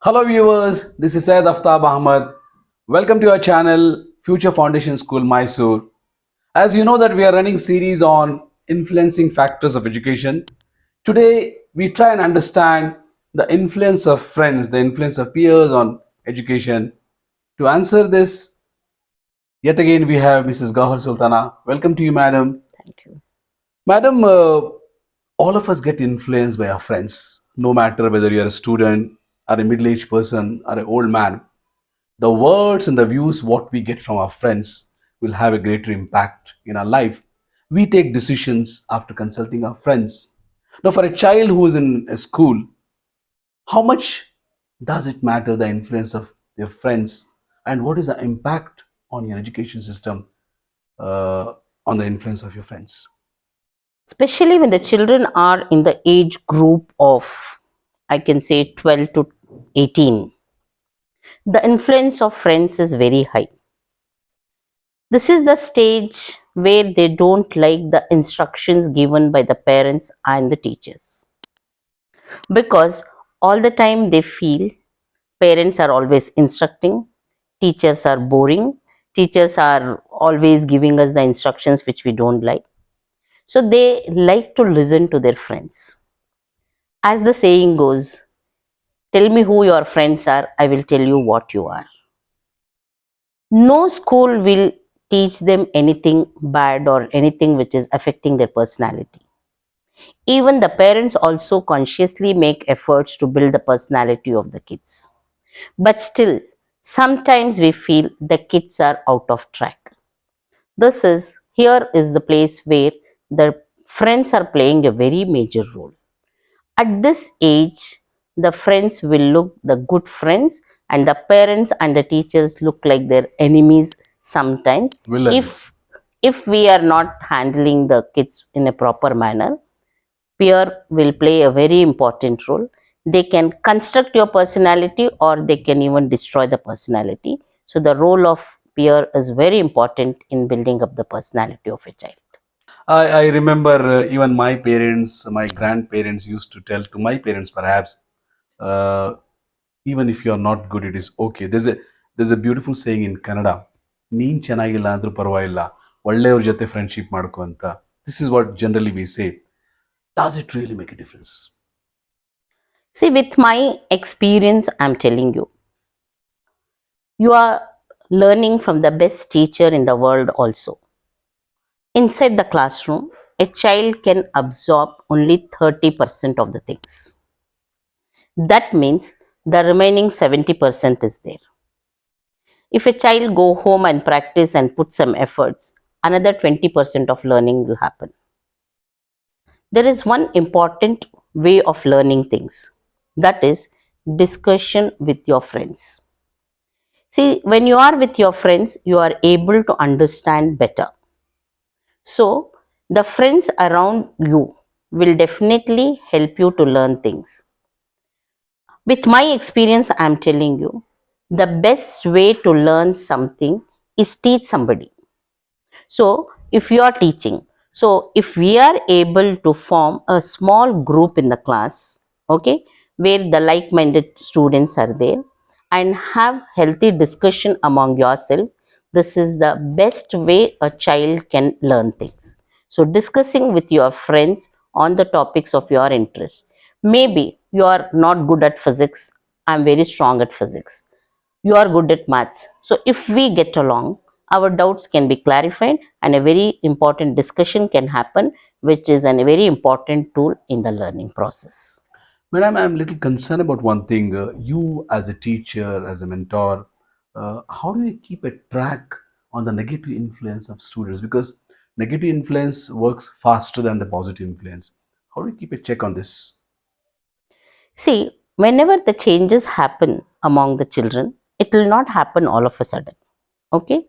Hello viewers, this is Syed Aftab Ahmad. Welcome to our channel Future Foundation School Mysore. As you know that we are running series on influencing factors of education. Today we try and understand the influence of friends, the influence of peers on education. To answer this, yet again we have Mrs. Gauhar Sultana. Welcome to you, madam. Thank you. Madam, all of us get influenced by our friends, no matter whether you're a student or a middle-aged person or an old man. The words and the views what we get from our friends will have a greater impact in our life. We take decisions after consulting our friends. Now, for a child who is in a school, how much does it matter the influence of their friends, and what is the impact on your education system uh, on the influence of your friends? Especially when the children are in the age group of, I can say, 12 to 18, the influence of friends is very high. This is the stage where they don't like the instructions given by the parents and the teachers, because all the time they feel parents are always instructing, teachers are boring, teachers are always giving us the instructions which we don't like. So they like to listen to their friends. As the saying goes, tell me who your friends are, I will tell you what you are. No school will teach them anything bad or anything which is affecting their personality. Even the parents also consciously make efforts to build the personality of the kids. But still, sometimes we feel the kids are out of track. Here is the place where the friends are playing a very major role. At this age, the friends will look the good friends, and the parents and the teachers look like their enemies sometimes. Villains. If we are not handling the kids in a proper manner, peer will play a very important role. They can construct your personality or they can even destroy the personality. So the role of peer is very important in building up the personality of a child. I remember even my parents, my grandparents used to tell to my parents, perhaps, uh, even if you are not good, it is okay. There's a beautiful saying in Kannada, ನೀನ್ ಚೆನ್ನಾಗಿಲ್ಲ ಅಂದ್ರೂ ಪರವಾಗಿಲ್ಲ ಒಳ್ಳೆಯವ್ರ ಜೊತೆ friendship ಮಾಡ್ಕೊ ಅಂತ. This is what generally we say. Does it really make a difference? See, with my experience, I'm telling you, you are learning from the best teacher in the world also. Inside the classroom, a child can absorb only 30% of the things. That means the remaining 70% is there. If a child go home and practice and put some efforts, another 20% of learning will happen. There is one important way of learning things. That is discussion with your friends. See, when you are with your friends, you are able to understand better. So, the friends around you will definitely help you to learn things. With my experience, I am telling you, the best way to learn something is teach somebody. So, if you are teaching, so if we are able to form a small group in the class, okay, where the like-minded students are there and have healthy discussion among yourself, this is the best way a child can learn things. So, discussing with your friends on the topics of your interest. Maybe you are not good at physics, I am very strong at physics. You are good at maths. So if we get along, our doubts can be clarified and a very important discussion can happen, which is a very important tool in the learning process. Madam, I'm a little concerned about one thing. You, as a teacher, as a mentor, how do you keep a track on the negative influence of students? Because negative influence works faster than the positive influence. How do you keep a check on this? See, whenever the changes happen among the children, it will not happen all of a sudden. Okay?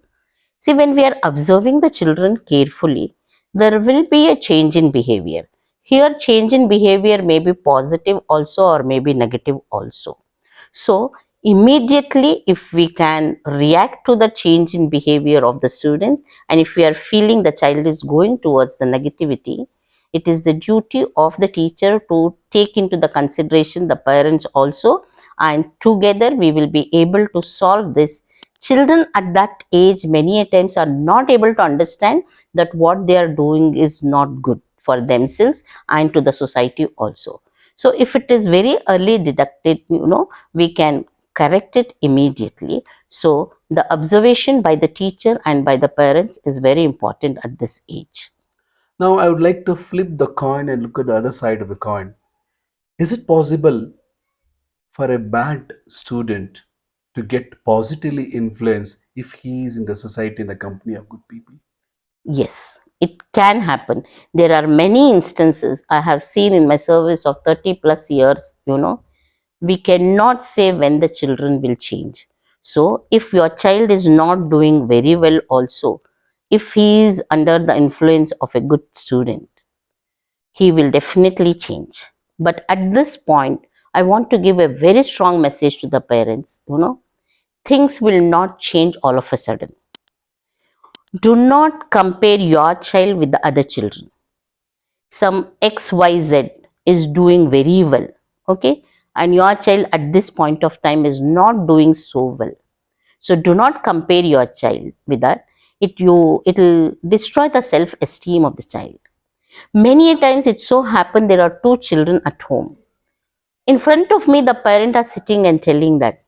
See, when we are observing the children carefully, there will be a change in behavior. Here, change in behavior may be positive also or may be negative also. So, immediately, if we can react to the change in behavior of the students, and if we are feeling the child is going towards the negativity, it is the duty of the teacher to take into the consideration the parents also and together we will be able to solve this. Children at that age many a times are not able to understand that what they are doing is not good for themselves and to the society also. So if it is very early deducted, we can correct it immediately. So the observation by the teacher and by the parents is very important at this age. Now, I would like to flip the coin and look at the other side of the coin. Is it possible for a bad student to get positively influenced if he is in the society in the company of good people? Yes, it can happen. There are many instances I have seen in my service of 30 plus years. We cannot say when the children will change. So, if your child is not doing very well, also, if he is under the influence of a good student, he will definitely change. But at this point, I want to give a very strong message to the parents. Things will not change all of a sudden. Do not compare your child with the other children. Some XYZ is doing very well, okay, and your child at this point of time is not doing so well. So do not compare your child with that. It'll destroy the self esteem of the child. Many a times it so happen there are two children at home. In front of me the parent are sitting and telling that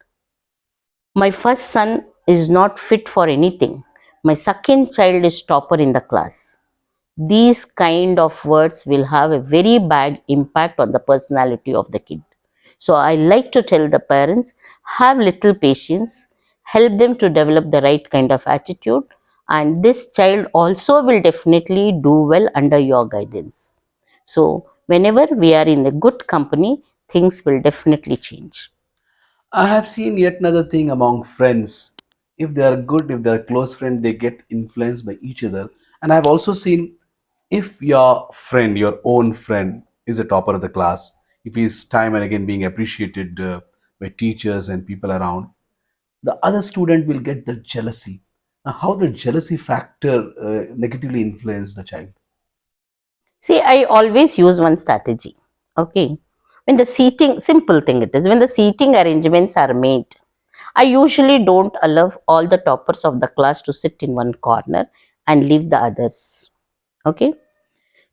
my first son is not fit for anything, my second child is topper in the class. These kind of words will have a very bad impact on the personality of the kid. So I like to tell the parents, have little patience, help them to develop the right kind of attitude, and this child also will definitely do well under your guidance. So whenever we are in a good company, things will definitely change. I have seen yet another thing among friends. If they are good, if they are close friend, they get influenced by each other. And I've also seen if your friend, your own friend, is a topper of the class, if he's time and again being appreciated by teachers and people around, the other student will get the jealousy. Now, how the jealousy factor negatively influence the child? See, I always use one strategy. Okay. When the seating, simple thing it is, when the seating arrangements are made, I usually don't allow all the toppers of the class to sit in one corner and leave the others. Okay.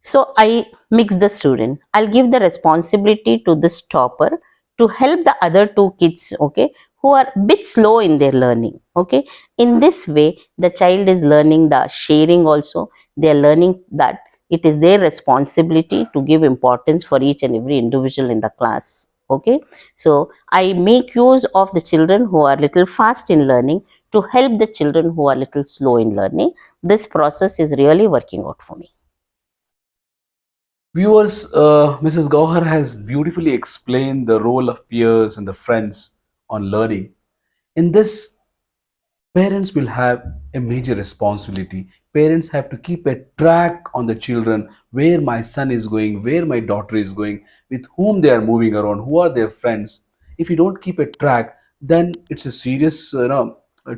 So I mix the student. I'll give the responsibility to this topper to help the other two kids, okay, who are a bit slow in their learning. Okay. In this way, the child is learning the sharing also. They are learning that it is their responsibility to give importance for each and every individual in the class. Okay. So I make use of the children who are little fast in learning to help the children who are little slow in learning. This process is really working out for me. Viewers, Mrs. Gauhar has beautifully explained the role of peers and the friends on learning. In this, parents will have a major responsibility. Parents have to keep a track on the children, where my son is going, where my daughter is going, with whom they are moving around, who are their friends. If you don't keep a track, then it's a serious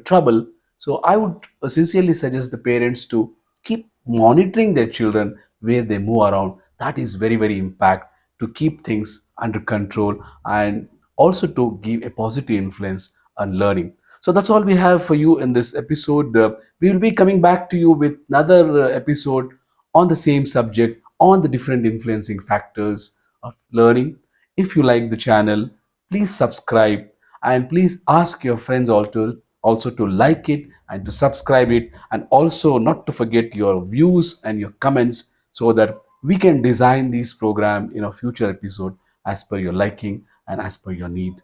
trouble. So I would sincerely suggest the parents to keep monitoring their children where they move around. That is very, very impact to keep things under control and also to give a positive influence on learning. So that's all we have for you in this episode. We will be coming back to you with another episode on the same subject, on the different influencing factors of learning. If you like the channel, please subscribe and please ask your friends also to like it and to subscribe it, and also not to forget your views and your comments so that we can design this program in a future episode as per your liking and as per your need.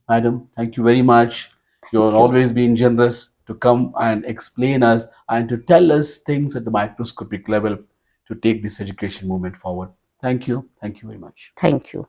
Madam, thank you very much. You're Thank you. always being generous to come and explain us and to tell us things at the microscopic level to take this education movement forward. Thank you. Thank you very much. Thank you.